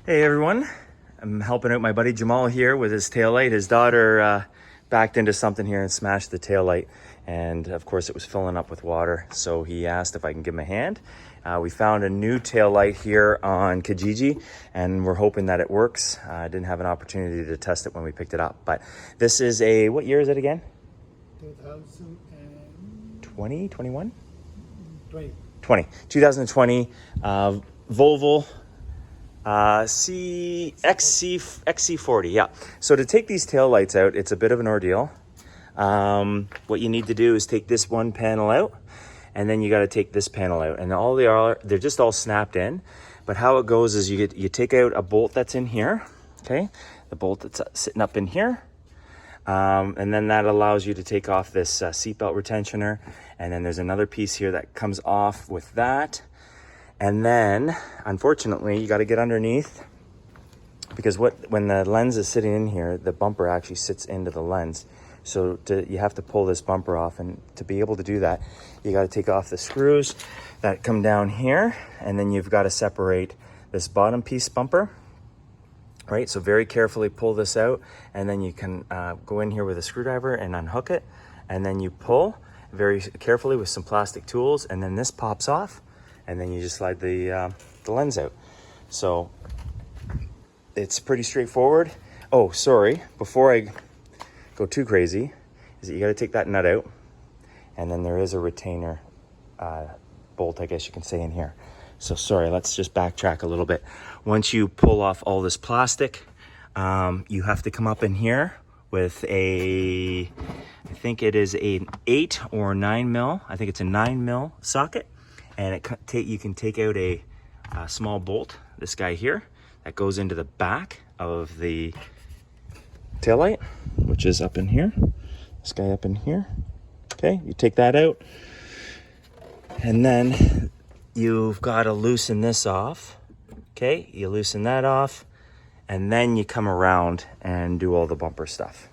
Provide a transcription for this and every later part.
Hey everyone, I'm helping out my buddy Jamal here with his taillight. His daughter backed into something here and smashed the taillight, and of course it was filling up with water, so he asked if I can give him a hand. We found a new taillight here on Kijiji and we're hoping that it works. I didn't have an opportunity to test it when we picked it up, but this is a, what year is it again? 2020. 21? 2020 Volvo XC40, yeah. So to take these tail lights out, it's a bit of an ordeal. What you need to do is take this one panel out, and then you got to take this panel out, and all they are, they're just all snapped in. But how it goes is you take out a bolt that's in here, okay, the bolt that's sitting up in here, and then that allows you to take off this seatbelt retentioner, and then there's another piece here that comes off with that. And then, unfortunately, you got to get underneath, because when the lens is sitting in here, the bumper actually sits into the lens. So you have to pull this bumper off, and to be able to do that, you got to take off the screws that come down here, and then you've got to separate this bottom piece bumper, right? So very carefully pull this out, and then you can go in here with a screwdriver and unhook it, and then you pull very carefully with some plastic tools, and then this pops off. And then you just slide the lens out. So it's pretty straightforward. Oh, sorry, before I go too crazy, is that you gotta take that nut out, and then there is a retainer bolt, I guess you can say, in here. So sorry, let's just backtrack a little bit. Once you pull off all this plastic, you have to come up in here with I think it is an 8 or 9 mil, I think it's a 9 mil socket. And you can take out a small bolt, this guy here, that goes into the back of the taillight, which is up in here. This guy up in here. Okay, you take that out. And then you've got to loosen this off. Okay, you loosen that off. And then you come around and do all the bumper stuff.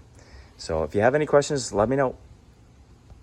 So if you have any questions, let me know.